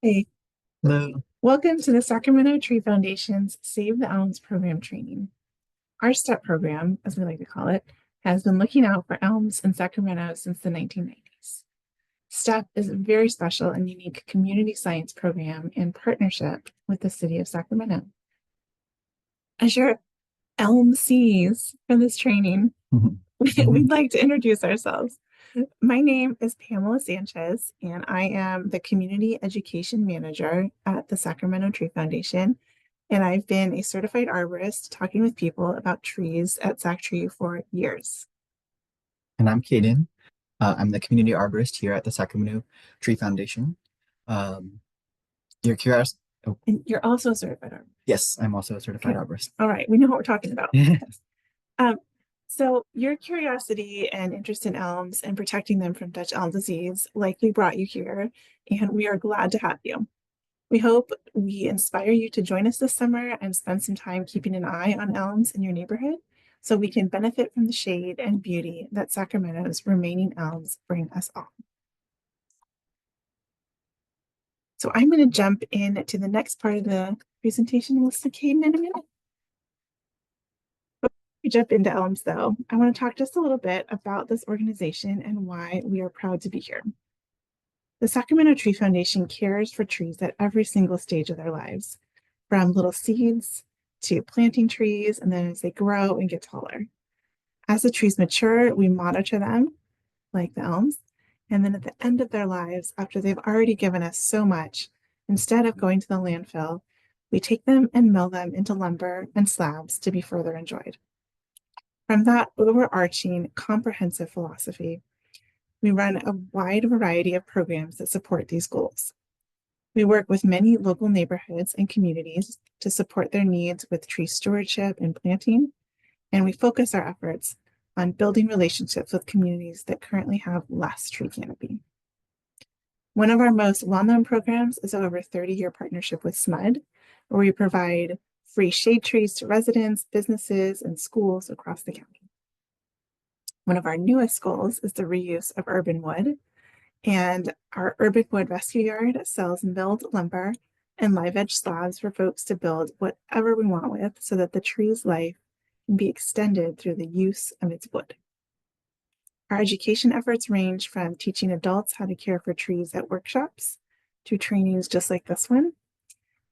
Hey, Hello. welcome to the Sacramento Tree Foundation's Save the Elms program training. Our STEP program, as we like to call it, has been looking out for elms in Sacramento since the 1990s. STEP is a very special and unique community science program in partnership with the city of Sacramento. As your elm sees for this training, Mhm. we'd like to introduce ourselves. My name is Pamela Sanchez, and I am the Community Education Manager at the Sacramento Tree Foundation. And I've been a certified arborist talking with people about trees at Sac Tree for years. And I'm Caden. I'm the community arborist here at the Sacramento Tree Foundation. Um, you're curious? Oh, And you're also a certified arborist. yes, I'm also a certified Okay. arborist. All right. We know what we're talking about. Um, so your curiosity and interest in elms and protecting them from Dutch elm disease likely brought you here, and we are glad to have you. We hope we inspire you to join us this summer and spend some time keeping an eye on elms in your neighborhood so we can benefit from the shade and beauty that Sacramento's remaining elms bring us all. So I'm going to jump into the next part of the presentation with Caden in a minute. Before we jump into elms, though, I want to talk just a little bit about this organization and why we are proud to be here. The Sacramento Tree Foundation cares for trees at every single stage of their lives, from little seeds to planting trees, and then as they grow and get taller. As the trees mature, we monitor them, like the elms, and then at the end of their lives, after they've already given us so much, instead of going to the landfill, we take them and mill them into lumber and slabs to be further enjoyed. From that overarching, comprehensive philosophy, we run a wide variety of programs that support these goals. We work with many local neighborhoods and communities to support their needs with tree stewardship and planting, and we focus our efforts on building relationships with communities that currently have less tree canopy. One of our most well-known programs is our over 30-year partnership with SMUD, where we provide free shade trees to residents, businesses, and schools across the county. One of our newest goals is the reuse of urban wood, and our Urban Wood Rescue Yard sells milled lumber and live edge slabs for folks to build whatever we want with so that the tree's life can be extended through the use of its wood. Our education efforts range from teaching adults how to care for trees at workshops to trainings just like this one,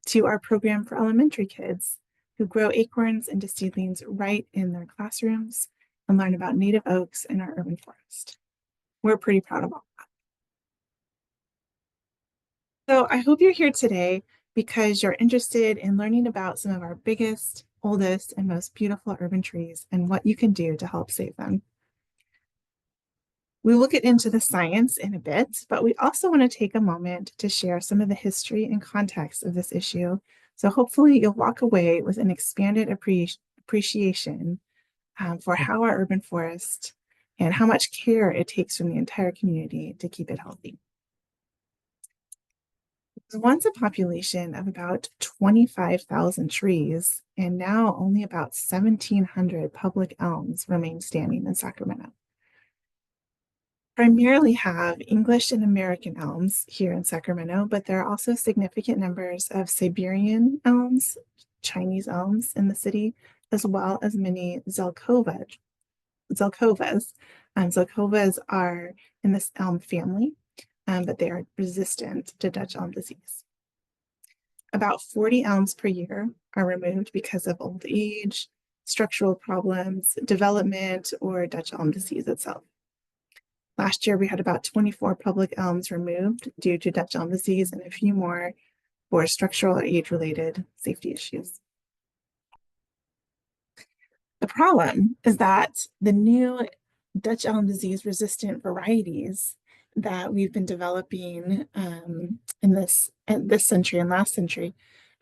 to our program for elementary kids who grow acorns into seedlings right in their classrooms and learn about native oaks in our urban forest. We're pretty proud of all that. So I hope you're here today because you're interested in learning about some of our biggest, oldest, and most beautiful urban trees and what you can do to help save them. We will get into the science in a bit, but we also want to take a moment to share some of the history and context of this issue. So hopefully you'll walk away with an expanded appreciation for how our urban forest and how much care it takes from the entire community to keep it healthy. There was once a population of about 25,000 trees, and now only about 1,700 public elms remain standing in Sacramento. Primarily have English and American elms here in Sacramento, but there are also significant numbers of Siberian elms, Chinese elms in the city, as well as many zelkovas. Zelkovas are in this elm family, but they are resistant to Dutch elm disease. About 40 elms per year are removed because of old age, structural problems, development, or Dutch elm disease itself. Last year, we had about 24 public elms removed due to Dutch elm disease and a few more for structural or age-related safety issues. The problem is that the new Dutch elm disease resistant varieties that we've been developing in this century and last century,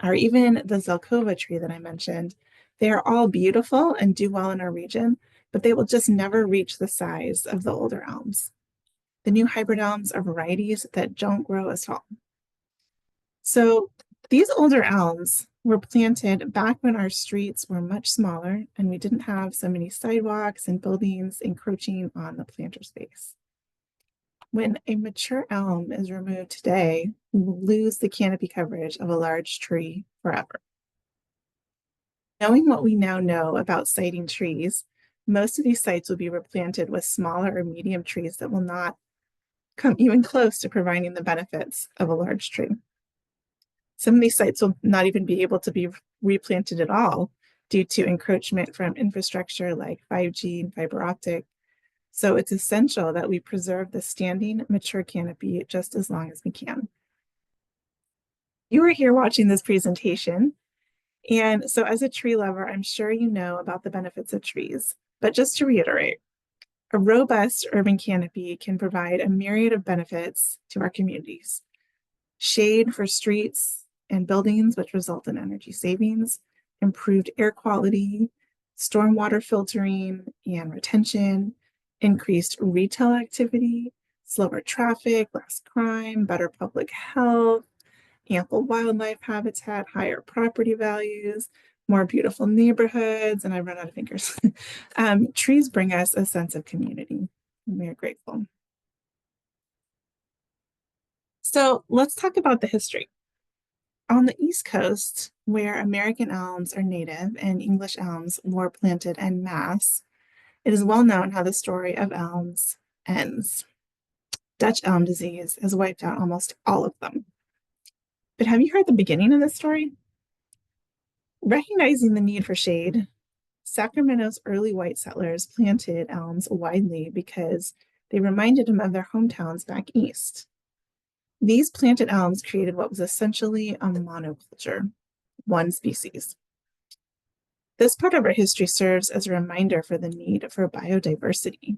or even the Zelkova tree that I mentioned, they are all beautiful and do well in our region, but they will just never reach the size of the older elms. The new hybrid elms are varieties that don't grow as tall. So these older elms were planted back when our streets were much smaller and we didn't have so many sidewalks and buildings encroaching on the planter space. When a mature elm is removed today, we will lose the canopy coverage of a large tree forever. Knowing what we now know about siting trees, most of these sites will be replanted with smaller or medium trees that will not come even close to providing the benefits of a large tree. Some of these sites will not even be able to be replanted at all due to encroachment from infrastructure like 5G and fiber optic. So it's essential that we preserve the standing mature canopy just as long as we can. You were here watching this presentation, and so as a tree lover, I'm sure you know about the benefits of trees. But just to reiterate, a robust urban canopy can provide a myriad of benefits to our communities. Shade for streets and buildings, which result in energy savings, improved air quality, stormwater filtering and retention, increased retail activity, slower traffic, less crime, better public health, ample wildlife habitat, higher property values, more beautiful neighborhoods, and I've run out of fingers. Trees bring us a sense of community, and we are grateful. So let's talk about the history. On the East Coast, where American elms are native and English elms were planted en masse, it is well known how the story of elms ends. Dutch elm disease has wiped out almost all of them. But have you heard the beginning of this story? Recognizing the need for shade, Sacramento's early white settlers planted elms widely because they reminded them of their hometowns back east. These planted elms created what was essentially a monoculture, one species. This part of our history serves as a reminder for the need for biodiversity.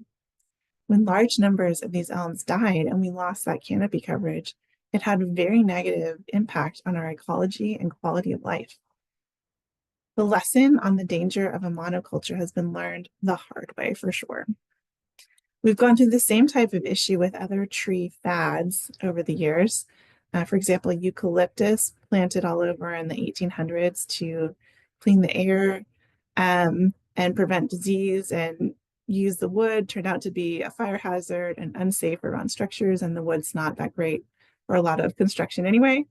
When large numbers of these elms died and we lost that canopy coverage, it had a very negative impact on our ecology and quality of life. The lesson on the danger of a monoculture has been learned the hard way for sure. We've gone through the same type of issue with other tree fads over the years. For example, eucalyptus planted all over in the 1800s to clean the air and prevent disease and use the wood turned out to be a fire hazard and unsafe around structures, and the wood's not that great for a lot of construction anyway.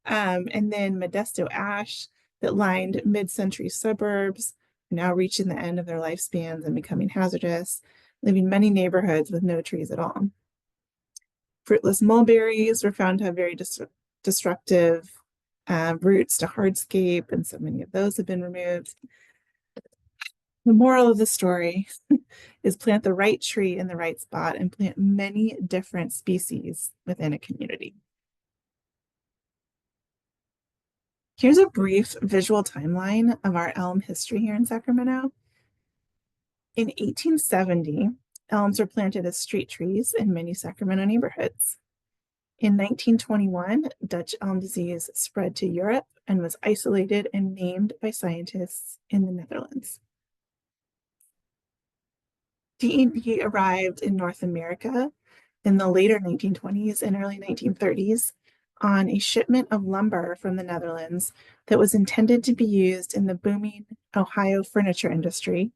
And then Modesto ash that lined mid-century suburbs are now reaching the end of their lifespans and becoming hazardous, leaving many neighborhoods with no trees at all. Fruitless mulberries were found to have very destructive roots to hardscape, and so many of those have been removed. The moral of the story is plant the right tree in the right spot and plant many different species within a community. Here's a brief visual timeline of our elm history here in Sacramento. In 1870, elms were planted as street trees in many Sacramento neighborhoods. In 1921, Dutch elm disease spread to Europe and was isolated and named by scientists in the Netherlands. DED arrived in North America in the later 1920s and early 1930s on a shipment of lumber from the Netherlands that was intended to be used in the booming Ohio furniture industry.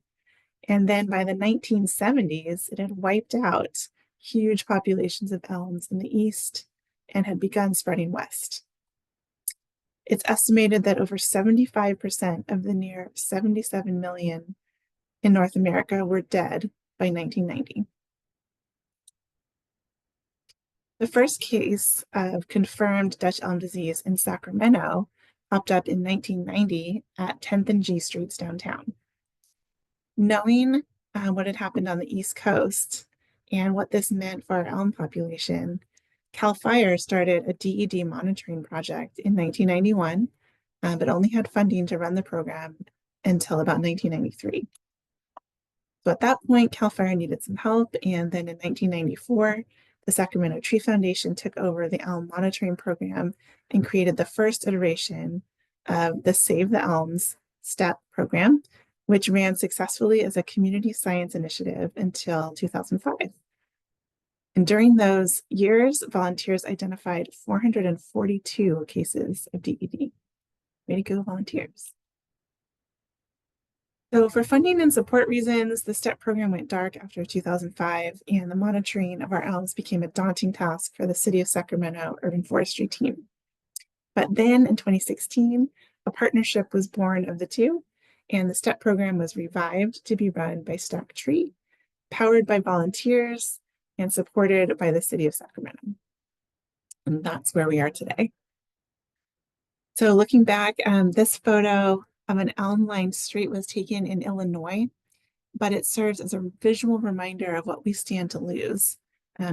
And then by the 1970s, it had wiped out huge populations of elms in the east and had begun spreading west. It's estimated that over 75% of the near 77 million in North America were dead by 1990. The first case of confirmed Dutch elm disease in Sacramento popped up in 1990 at 10th and G Streets downtown. Knowing what had happened on the East Coast and what this meant for our elm population, CAL FIRE started a DED monitoring project in 1991, but only had funding to run the program until about 1993. So at that point, CAL FIRE needed some help, and then in 1994, the Sacramento Tree Foundation took over the elm monitoring program and created the first iteration of the Save the Elms STEP program, which ran successfully as a community science initiative until 2005. And during those years, volunteers identified 442 cases of DED. Way to go, volunteers. So for funding and support reasons, the STEP program went dark after 2005, and the monitoring of our elms became a daunting task for the City of Sacramento Urban Forestry team. But then in 2016, a partnership was born of the two, and the STEP program was revived to be run by Stack Tree, powered by volunteers and supported by the City of Sacramento. And that's where we are today. So looking back, this photo of an elm-lined street was taken in Illinois, but it serves as a visual reminder of what we stand to lose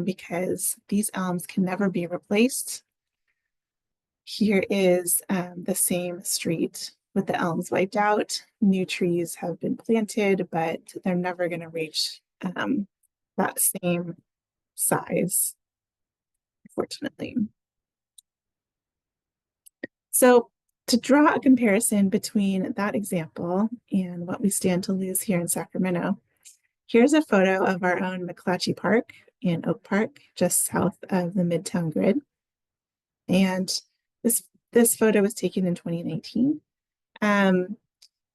because these elms can never be replaced. Here is the same street with the elms wiped out. New trees have been planted, but they're never going to reach that same size, unfortunately. So to draw a comparison between that example and what we stand to lose here in Sacramento, here's a photo of our own McClatchy Park in Oak Park, just south of the Midtown grid. And this photo was taken in 2019.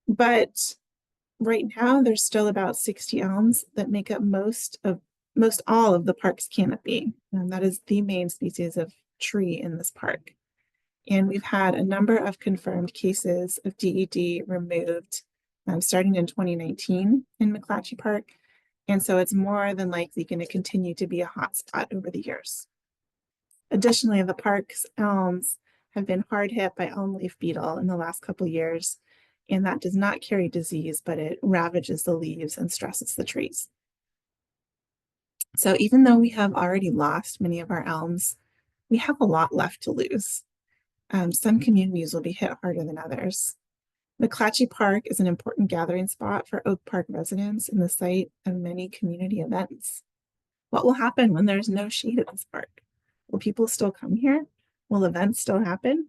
But right now, there's still about 60 elms that make up most all of the park's canopy. And that is the main species of tree in this park. And we've had a number of confirmed cases of DED removed starting in 2019 in McClatchy Park. And so it's more than likely going to continue to be a hotspot over the years. Additionally, the park's elms have been hard hit by elm leaf beetle in the last couple years, and that does not carry disease, but it ravages the leaves and stresses the trees. So even though we have already lost many of our elms, we have a lot left to lose. Some communities will be hit harder than others. McClatchy Park is an important gathering spot for Oak Park residents and the site of many community events. What will happen when there's no shade at this park? Will people still come here? Will events still happen?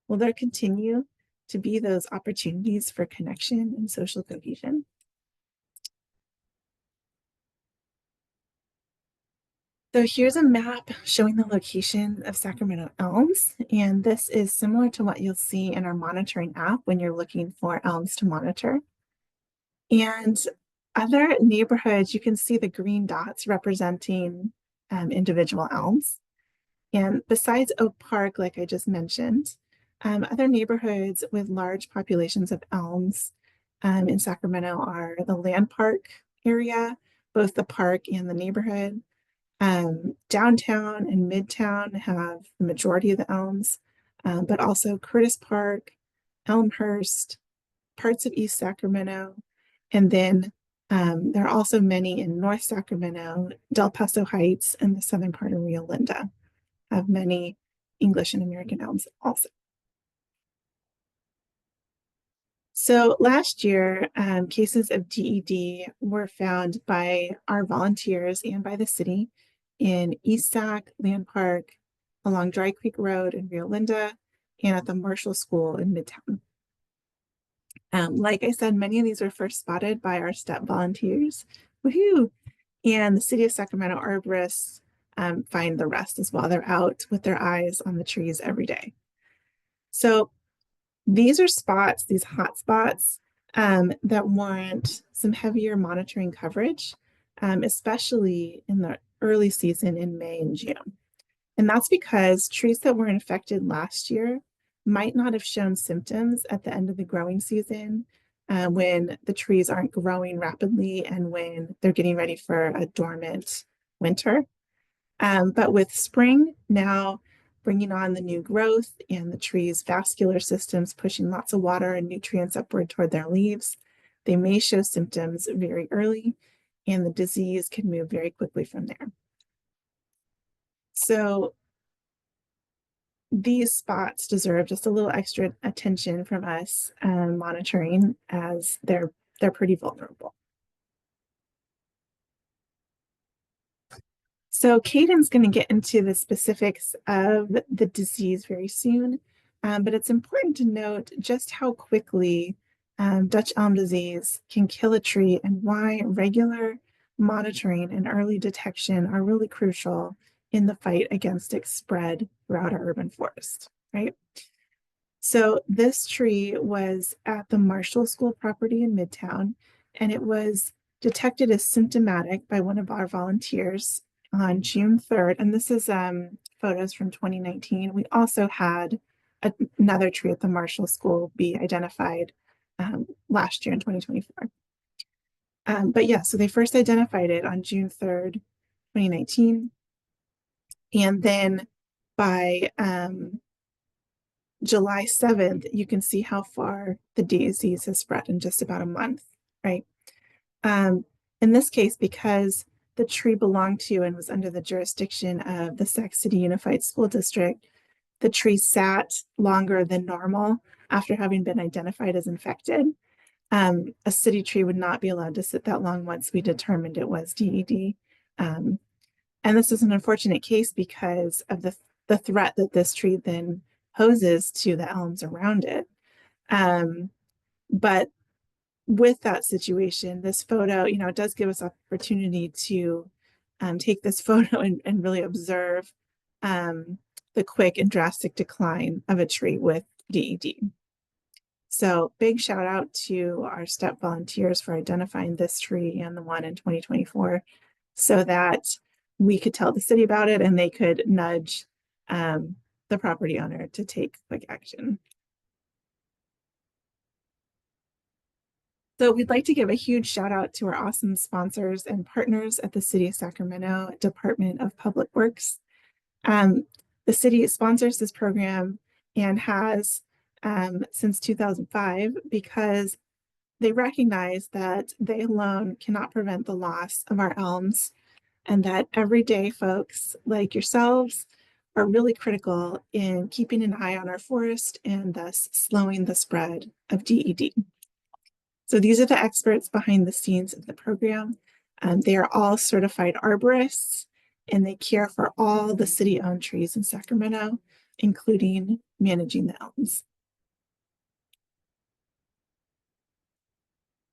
Will there continue to be those opportunities for connection and social cohesion? So here's a map showing the location of Sacramento elms, and this is similar to what you'll see in our monitoring app when you're looking for elms to monitor. And other neighborhoods, you can see the green dots representing individual elms. And besides Oak Park, like I just mentioned, other neighborhoods with large populations of elms in Sacramento are the Land Park area, both the park and the neighborhood. Downtown and Midtown have the majority of the elms, but also Curtis Park, Elmhurst, parts of East Sacramento, and then there are also many in North Sacramento, Del Paso Heights, and the southern part of Rio Linda have many English and American elms also. So last year, cases of DED were found by our volunteers and by the city in East Sac, Land Park, along Dry Creek Road in Rio Linda, and at the Marshall School in Midtown. Like I said, many of these were first spotted by our STEP volunteers. Woohoo! And the City of Sacramento arborists find the rest as well. They're out with their eyes on the trees every day. So these are spots, these hot spots that warrant some heavier monitoring coverage, especially in the early season in May and June. And that's because trees that were infected last year might not have shown symptoms at the end of the growing season when the trees aren't growing rapidly and when they're getting ready for a dormant winter. But with spring now bringing on the new growth and the tree's vascular systems pushing lots of water and nutrients upward toward their leaves, they may show symptoms very early and the disease can move very quickly from there. So these spots deserve just a little extra attention from us monitoring as they're pretty vulnerable. So Caden's going to get into the specifics of the disease very soon, but it's important to note just how quickly Dutch elm disease can kill a tree and why regular monitoring and early detection are really crucial in the fight against its spread throughout our urban forest, right? So this tree was at the Marshall School property in Midtown, and it was detected as symptomatic by one of our volunteers on June 3rd. And this is photos from 2019. We also had another tree at the Marshall School be identified last year in 2024. But yeah, so they first identified it on June 3rd, 2019. And then by July 7th, you can see how far the disease has spread in just about a month, right? In this case, because the tree belonged to and was under the jurisdiction of the Sac City Unified School District, the tree sat longer than normal after having been identified as infected. A city tree would not be allowed to sit that long once we determined it was DED. And this is an unfortunate case because of the threat that this tree then poses to the elms around it. But with that situation, this photo, it does give us opportunity to take this photo and really observe the quick and drastic decline of a tree with DED. So big shout out to our STEP volunteers for identifying this tree and the one in 2024 so that we could tell the city about it and they could nudge the property owner to take quick action. So we'd like to give a huge shout out to our awesome sponsors and partners at the City of Sacramento Department of Public Works. The city sponsors this program and has since 2005 because they recognize that they alone cannot prevent the loss of our elms and that everyday folks like yourselves are really critical in keeping an eye on our forest and thus slowing the spread of DED. So these are the experts behind the scenes of the program. They are all certified arborists and they care for all the city-owned trees in Sacramento, including managing the elms.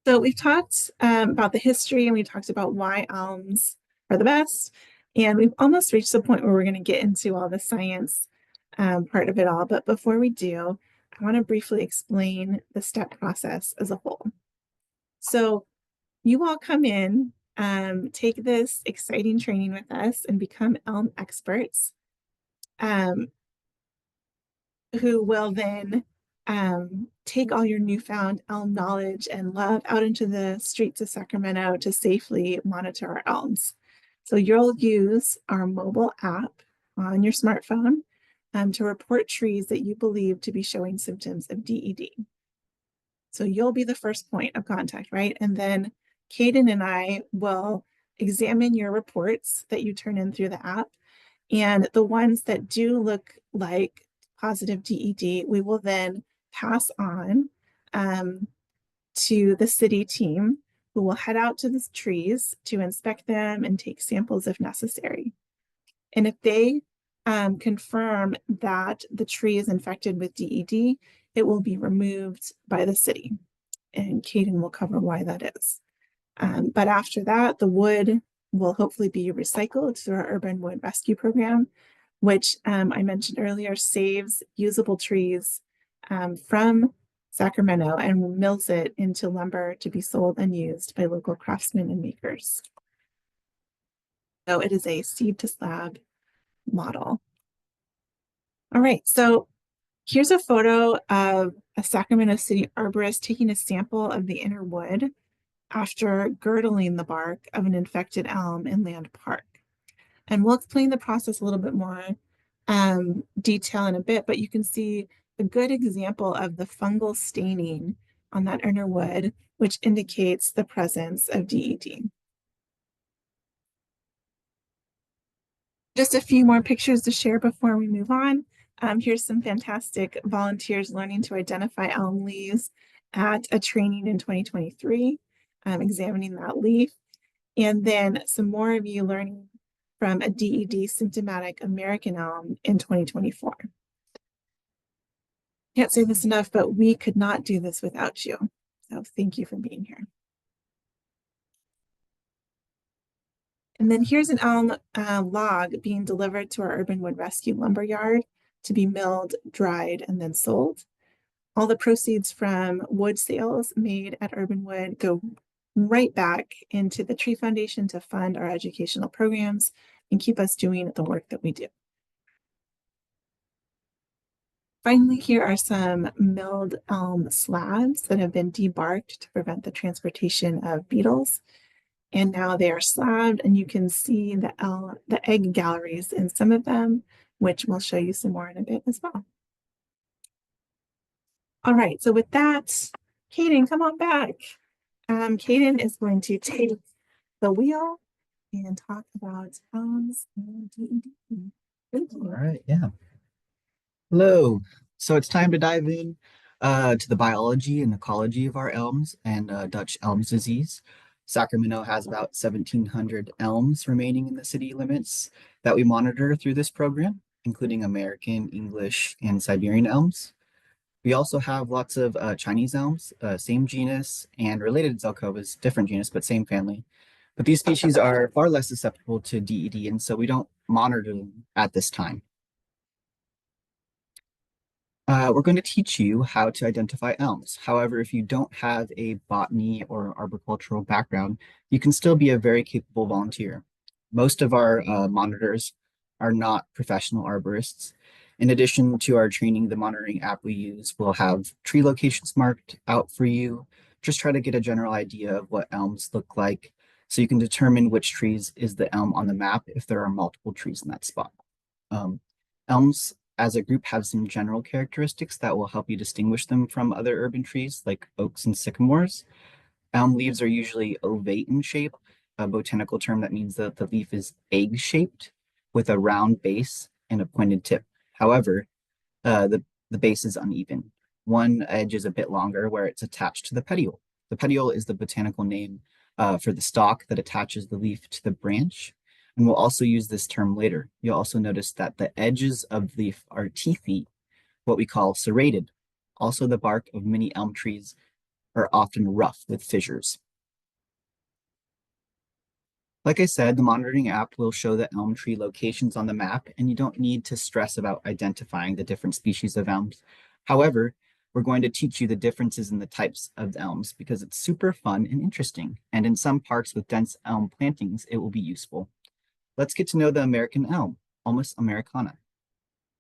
So we've talked about the history and we talked about why elms are the best. And we've almost reached the point where we're going to get into all the science part of it all. But before we do, I want to briefly explain the STEP process as a whole. So you all come in, take this exciting training with us and become elm experts who will then take all your newfound elm knowledge and love out into the streets of Sacramento to safely monitor our elms. So you'll use our mobile app on your smartphone to report trees that you believe to be showing symptoms of DED. So you'll be the first point of contact, right? And then Kaden and I will examine your reports that you turn in through the app. And the ones that do look like positive DED, we will then pass on to the city team who will head out to the trees to inspect them and take samples if necessary. And if they confirm that the tree is infected with DED, it will be removed by the city. And Kaden will cover why that is. But after that, the wood will hopefully be recycled through our urban wood rescue program, which I mentioned earlier saves usable trees from Sacramento and mills it into lumber to be sold and used by local craftsmen and makers. So it is a seed to slab model. All right, so here's a photo of a Sacramento City arborist taking a sample of the inner wood after girdling the bark of an infected elm in Land Park. And we'll explain the process a little bit more detail in a bit, but you can see a good example of the fungal staining on that inner wood, which indicates the presence of DED. Just a few more pictures to share before we move on. Here's some fantastic volunteers learning to identify elm leaves at a training in 2023, examining that leaf. And then some more of you learning from a DED symptomatic American elm in 2024. Can't say this enough, but we could not do this without you. So thank you for being here. And then here's an elm log being delivered to our urban wood rescue lumber yard to be milled, dried, and then sold. All the proceeds from wood sales made at Urbanwood go right back into the Tree Foundation to fund our educational programs and keep us doing the work that we do. Finally, here are some milled elm slabs that have been debarked to prevent the transportation of beetles. And now they are slabbed, and you can see the egg galleries in some of them, which we'll show you some more in a bit as well. All right, so with that, Kaden, come on back. Kaden is going to take the wheel and talk about elms and DED. Thank All you. right, yeah. Hello. So it's time to dive in to the biology and ecology of our elms and Dutch elms disease. Sacramento has about 1,700 elms remaining in the city limits that we monitor through this program, including American, English, and Siberian elms. We also have lots of Chinese elms, same genus, and related Zelkovas, different genus, but same family. But these species are far less susceptible to DED, and so we don't monitor them at this time. We're going to teach you how to identify elms. However, if you don't have a botany or arboricultural background, you can still be a very capable volunteer. Most of our monitors are not professional arborists. In addition to our training, the monitoring app we use will have tree locations marked out for you. Just try to get a general idea of what elms look like so you can determine which trees is the elm on the map if there are multiple trees in that spot. Elms as a group have some general characteristics that will help you distinguish them from other urban trees like oaks and sycamores. Elm leaves are usually ovate in shape, a botanical term that means that the leaf is egg-shaped with a round base and a pointed tip. However, the base is uneven. One edge is a bit longer where it's attached to the petiole. The petiole is the botanical name for the stalk that attaches the leaf to the branch. And we'll also use this term later. You'll also notice that the edges of the leaf are teethy, what we call serrated. Also, the bark of many elm trees are often rough with fissures. Like I said, the monitoring app will show the elm tree locations on the map, and you don't need to stress about identifying the different species of elms. However, we're going to teach you the differences in the types of elms because it's super fun and interesting. And in some parks with dense elm plantings, it will be useful. Let's get to know the American elm, Ulmus americana.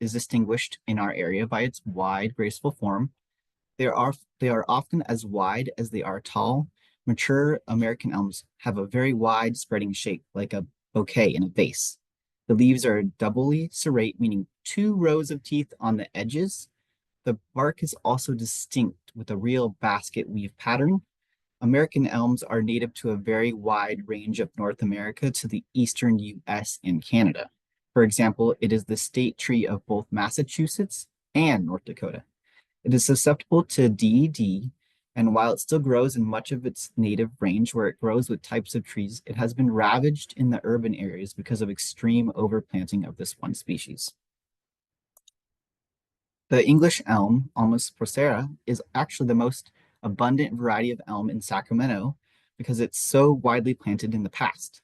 It is distinguished in our area by its wide, graceful form. They are often as wide as they are tall. Mature American elms have a very wide spreading shape, like a bouquet in a vase. The leaves are doubly serrate, meaning 2 rows of teeth on the edges. The bark is also distinct with a real basket weave pattern. American elms are native to a very wide range of North America to the eastern US and Canada. For example, it is the state tree of both Massachusetts and North Dakota. It is susceptible to DED, and while it still grows in much of its native range where it grows with types of trees, it has been ravaged in the urban areas because of extreme overplanting of this one species. The English elm, Ulmus procera, is actually the most abundant variety of elm in Sacramento because it's so widely planted in the past.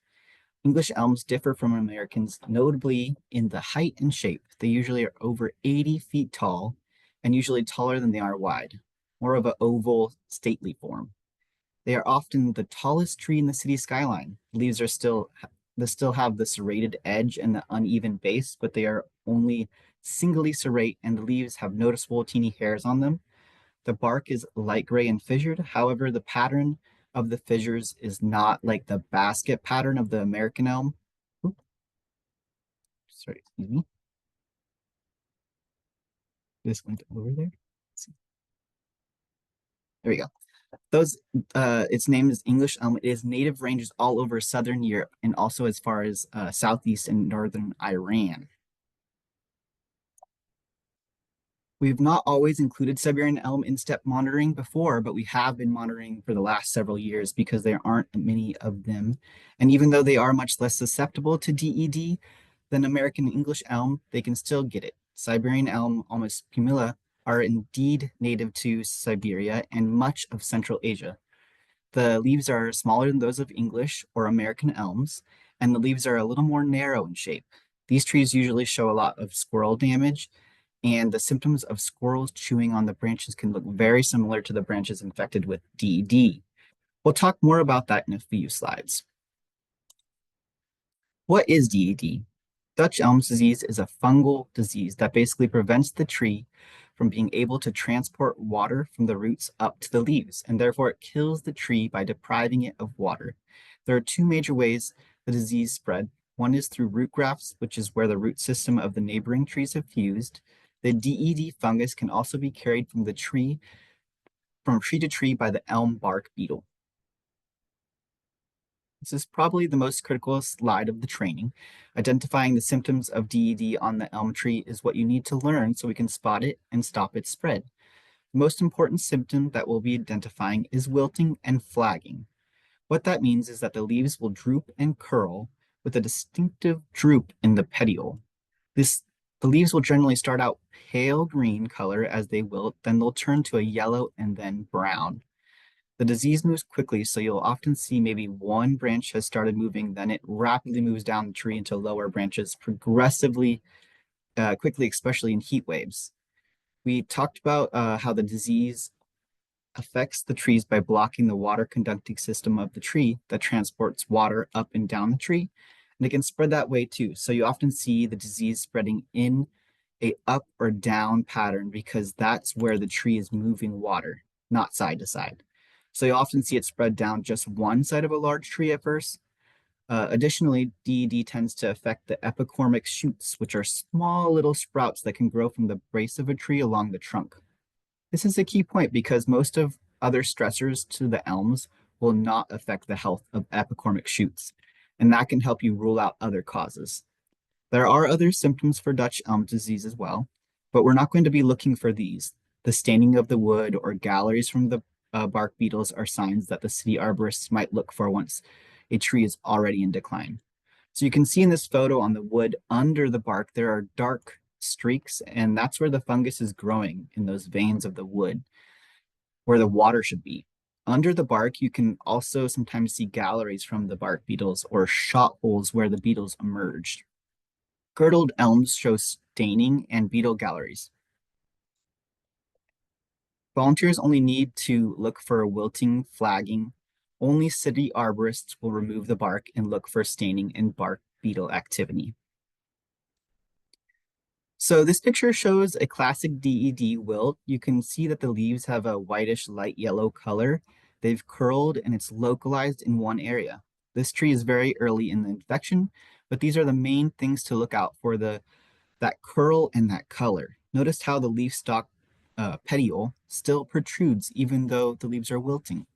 English elms differ from Americans notably in the height and shape. They usually are over 80 feet tall and usually taller than they are wide, more of an oval, stately form. They are often the tallest tree in the city skyline. Leaves are still have the serrated edge and the uneven base, but they are only singly serrate and the leaves have noticeable teeny hairs on them. The bark is light gray and fissured. However, the pattern of the fissures is not like the basket pattern of the American elm. Oops. Sorry, excuse me. This went over there. There we go. Its name is English elm. It is native ranges all over southern Europe and also as far as southeast and northern Iran. We've not always included Siberian elm in step monitoring before, but we have been monitoring for the last several years because there aren't many of them. And even though they are much less susceptible to DED than American English elm, they can still get it. Siberian elm, Ulmus pumila, are indeed native to Siberia and much of Central Asia. The leaves are smaller than those of English or American elms, and the leaves are a little more narrow in shape. These trees usually show a lot of squirrel damage, And the symptoms of squirrels chewing on the branches can look very similar to the branches infected with DED. We'll talk more about that in a few slides. What is DED? Dutch elm disease is a fungal disease that basically prevents the tree from being able to transport water from the roots up to the leaves, and therefore it kills the tree by depriving it of water. There are two major ways the disease spread. One is through root grafts, which is where the root system of the neighboring trees have fused. The DED fungus can also be carried from tree to tree by the elm bark beetle. This is probably the most critical slide of the training. Identifying the symptoms of DED on the elm tree is what you need to learn so we can spot it and stop its spread. The most important symptom that we'll be identifying is wilting and flagging. What that means is that the leaves will droop and curl with a distinctive droop in the petiole. The leaves will generally start out pale green color as they wilt, then they'll turn to a yellow and then brown. The disease moves quickly, so you'll often see maybe one branch has started moving, then it rapidly moves down the tree into lower branches progressively quickly, especially in heat waves. We talked about how the disease affects the trees by blocking the water conducting system of the tree that transports water up and down the tree. And it can spread that way too. So you often see the disease spreading in a up or down pattern because that's where the tree is moving water, not side to side. So you often see it spread down just one side of a large tree at first. Additionally, DED tends to affect the epicormic shoots, which are small little sprouts that can grow from the base of a tree along the trunk. This is a key point because most of other stressors to the elms will not affect the health of epicormic shoots, and that can help you rule out other causes. There are other symptoms for Dutch elm disease as well, but we're not going to be looking for these. The staining of the wood or galleries from the bark beetles are signs that the city arborists might look for once a tree is already in decline. So you can see in this photo on the wood under the bark, there are dark streaks, and that's where the fungus is growing in those veins of the wood, where the water should be. Under the bark, you can also sometimes see galleries from the bark beetles or shot holes where the beetles emerged. Girdled elms show staining and beetle galleries. Volunteers only need to look for wilting, flagging. Only city arborists will remove the bark and look for staining and bark beetle activity. So this picture shows a classic DED wilt. You can see that the leaves have a whitish light yellow color. They've curled and it's localized in one area. This tree is very early in the infection, but these are the main things to look out for, that curl and that color. Notice how the leaf stalk petiole still protrudes even though the leaves are wilting.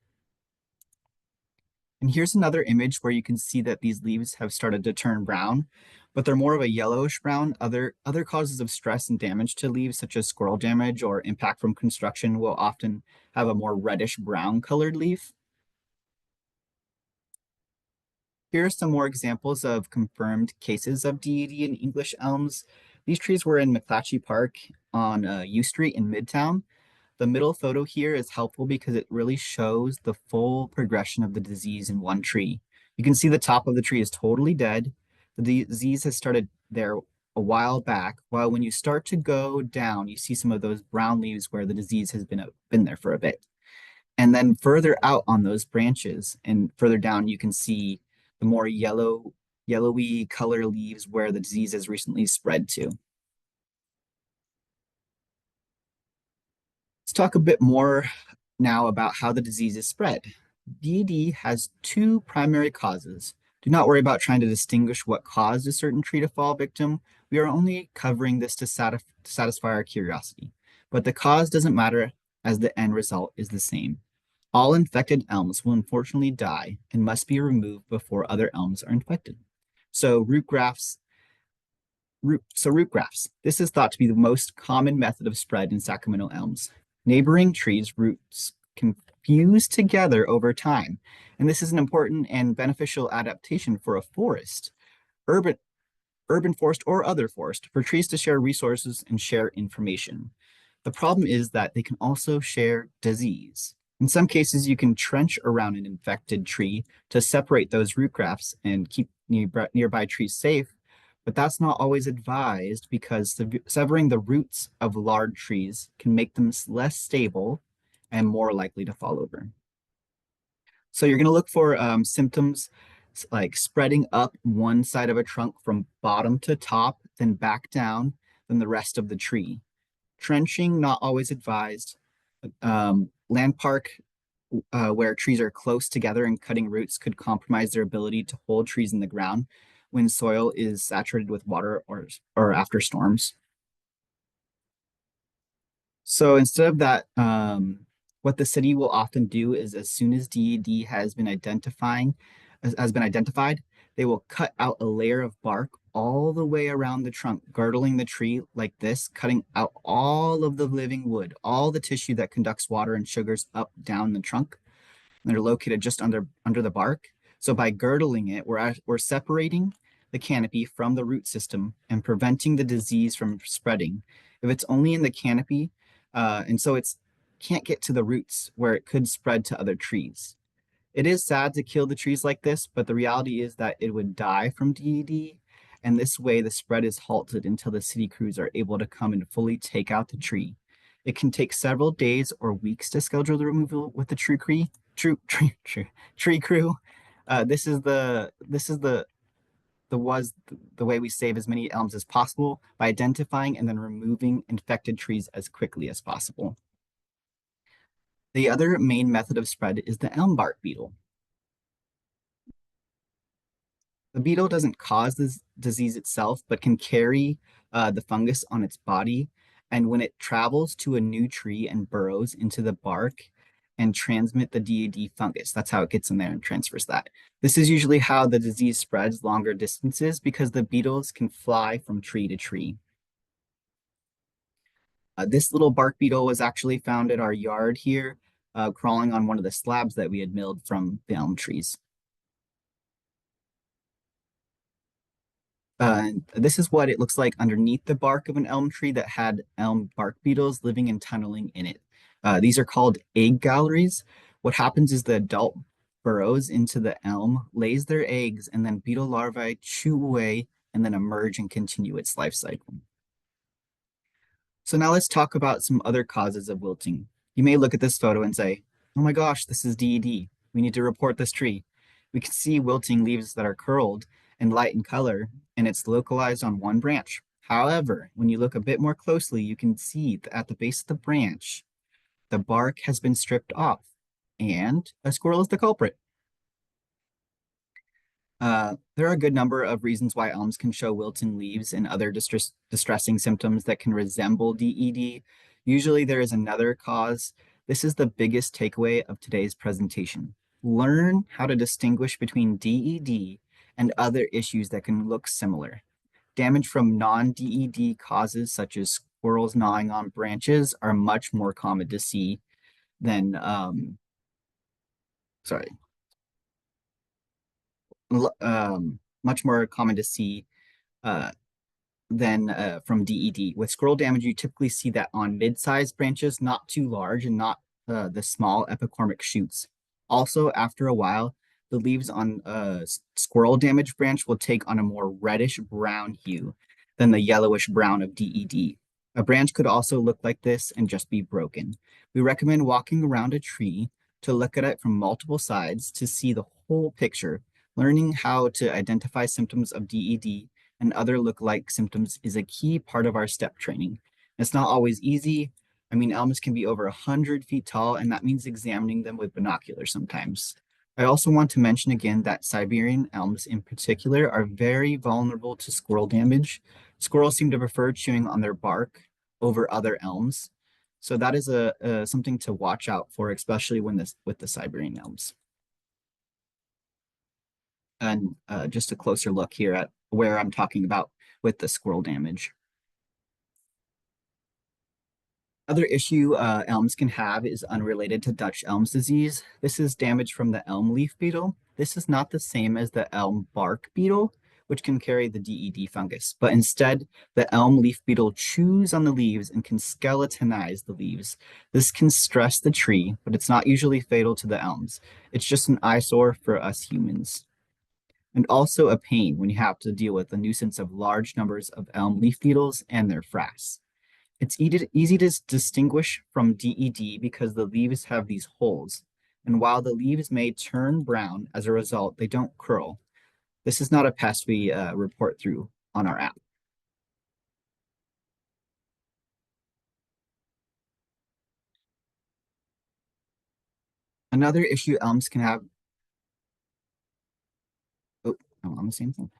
And here's another image where you can see that these leaves have started to turn brown, but they're more of a yellowish brown. Other causes of stress and damage to leaves, such as squirrel damage or impact from construction, will often have a more reddish brown colored leaf. Here are some more examples of confirmed cases of DED in English elms. These trees were in McClatchy Park on U Street in Midtown. The middle photo here is helpful because it really shows the full progression of the disease in one tree. You can see the top of the tree is totally dead. The disease has started there a while back, while when you start to go down, you see some of those brown leaves where the disease has been there for a bit. And then further out on those branches and further down, you can see the more yellowy color leaves where the disease has recently spread to. Let's talk a bit more now about how the disease is spread. DED has two primary causes. Do not worry about trying to distinguish what caused a certain tree to fall victim. We are only covering this to satisfy our curiosity. But the cause doesn't matter as the end result is the same. All infected elms will unfortunately die and must be removed before other elms are infected. So root grafts. This is thought to be the most common method of spread in Sacramento elms. Neighboring trees' roots can fuse together over time, and this is an important and beneficial adaptation for a forest, urban forest or other forest, for trees to share resources and share information. The problem is that they can also share disease. In some cases, you can trench around an infected tree to separate those root grafts and keep nearby trees safe, But that's not always advised because severing the roots of large trees can make them less stable and more likely to fall over. So you're going to look for symptoms like spreading up one side of a trunk from bottom to top, then back down, then the rest of the tree. Trenching, not always advised. Land park, where trees are close together and cutting roots could compromise their ability to hold trees in the ground when soil is saturated with water or after storms. So instead of that, what the city will often do is as soon as DED has been identified, they will cut out a layer of bark all the way around the trunk, girdling the tree like this, cutting out all of the living wood, all the tissue that conducts water and sugars up down the trunk. They're located just under the bark. So by girdling it, we're separating the canopy from the root system and preventing the disease from spreading. If it's only in the canopy, and so it's can't get to the roots where it could spread to other trees. It is sad to kill the trees like this, but the reality is that it would die from DED, and this way the spread is halted until the city crews are able to come and fully take out the tree. It can take several days or weeks to schedule the removal with the tree crew. This is the way we save as many elms as possible by identifying and then removing infected trees as quickly as possible. The other main method of spread is the elm bark beetle. The beetle doesn't cause this disease itself, but can carry the fungus on its body. And when it travels to a new tree and burrows into the bark and transmit the DED fungus, that's how it gets in there and transfers that. This is usually how the disease spreads longer distances because the beetles can fly from tree to tree. This little bark beetle was actually found at our yard here, crawling on one of the slabs that we had milled from the elm trees. This is what it looks like underneath the bark of an elm tree that had elm bark beetles living and tunneling in it. These are called egg galleries. What happens is the adult burrows into the elm, lays their eggs, and then beetle larvae chew away and then emerge and continue its life cycle. So now let's talk about some other causes of wilting. You may look at this photo and say, oh my gosh, this is DED. We need to report this tree. We can see wilting leaves that are curled and light in color, and it's localized on one branch. However, when you look a bit more closely, you can see that at the base of the branch, the bark has been stripped off, and a squirrel is the culprit. There are a good number of reasons why elms can show wilting leaves and other distressing symptoms that can resemble DED. Usually there is another cause. This is the biggest takeaway of today's presentation. Learn how to distinguish between DED and other issues that can look similar. Damage from non-DED causes such as squirrels gnawing on branches are much more common to see than, much more common to see than from DED. With squirrel damage, you typically see that on mid-sized branches, not too large and not the small epicormic shoots. Also, after a while, the leaves on a squirrel damaged branch will take on a more reddish brown hue than the yellowish brown of DED. A branch could also look like this and just be broken. We recommend walking around a tree to look at it from multiple sides to see the whole picture. Learning how to identify symptoms of DED and other look-alike symptoms is a key part of our STEP training. It's not always easy. I mean, elms can be over 100 feet tall, and that means examining them with binoculars sometimes. I also want to mention again that Siberian elms in particular are very vulnerable to squirrel damage. Squirrels seem to prefer chewing on their bark over other elms. So that is something to watch out for, especially with the Siberian elms. And just a closer look here at where I'm talking about with the squirrel damage. Other issue elms can have is unrelated to Dutch elm's disease. This is damage from the elm leaf beetle. This is not the same as the elm bark beetle, which can carry the DED fungus, but instead the elm leaf beetle chews on the leaves and can skeletonize the leaves. This can stress the tree, but it's not usually fatal to the elms. It's just an eyesore for us humans. and also a pain when you have to deal with the nuisance of large numbers of elm leaf beetles and their frass. It's easy to distinguish from DED because the leaves have these holes, and while the leaves may turn brown as a result, they don't curl. This is not a pest we report through on our app. Another issue elms can have. Oh, I'm on the same thing.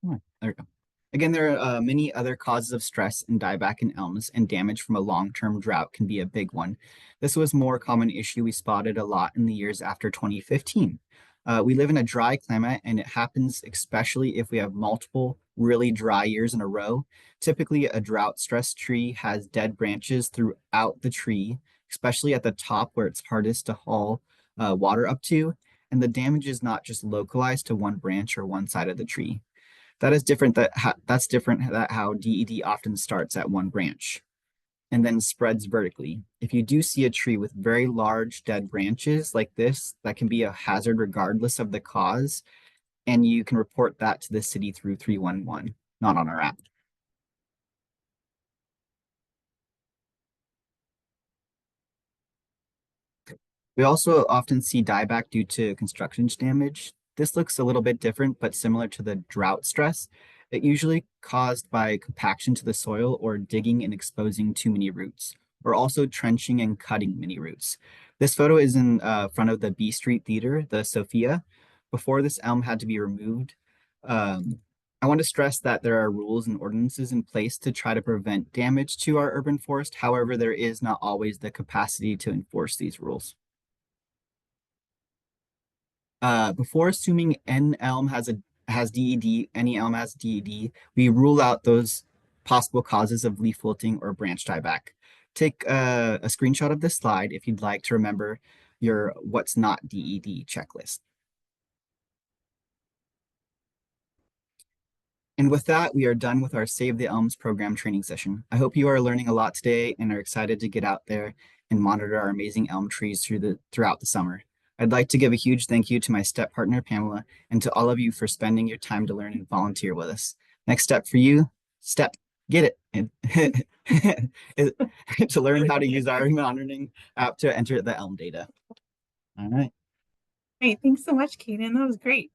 There we go. Again, there are many other causes of stress and dieback in elms, and damage from a long-term drought can be a big one. This was a more common issue we spotted a lot in the years after 2015. We live in a dry climate, and it happens especially if we have multiple really dry years in a row. Typically, a drought-stressed tree has dead branches throughout the tree, especially at the top where it's hardest to haul water up to, and the damage is not just localized to one branch or one side of the tree. That's different that how DED often starts at one branch and then spreads vertically. If you do see a tree with very large dead branches like this, that can be a hazard regardless of the cause, and you can report that to the city through 311, not on our app. We also often see dieback due to construction damage. This looks a little bit different, but similar to the drought stress. It usually caused by compaction to the soil or digging and exposing too many roots, or also trenching and cutting many roots. This photo is in front of the B Street Theater, the Sophia. Before this elm had to be removed, I want to stress that there are rules and ordinances in place to try to prevent damage to our urban forest. However, there is not always the capacity to enforce these rules. Before assuming has DED, any elm has DED, we rule out those possible causes of leaf wilting or branch dieback. Take a screenshot of this slide if you'd like to remember your what's not DED checklist. And with that, we are done with our Save the Elms program training session. I hope you are learning a lot today and are excited to get out there and monitor our amazing elm trees throughout the summer. I'd like to give a huge thank you to my step partner, Pamela, and to all of you for spending your time to learn and volunteer with us. Next step for you, get it, to learn how to use our monitoring app to enter the elm data. All right. Great. Thanks so much, Kaden. That was great.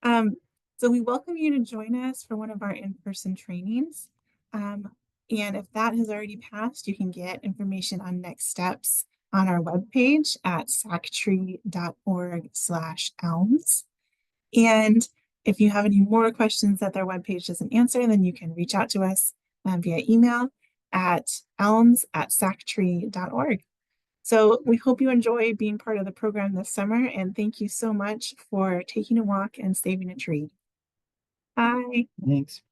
So we welcome you to join us for one of our in-person trainings. And if that has already passed, you can get information on next steps on our webpage at sactree.org/elms. And if you have any more questions that their webpage doesn't answer, then you can reach out to us via email at elms@sactree.org. So we hope you enjoy being part of the program this summer, and thank you so much for taking a walk and saving a tree. Bye. Thanks.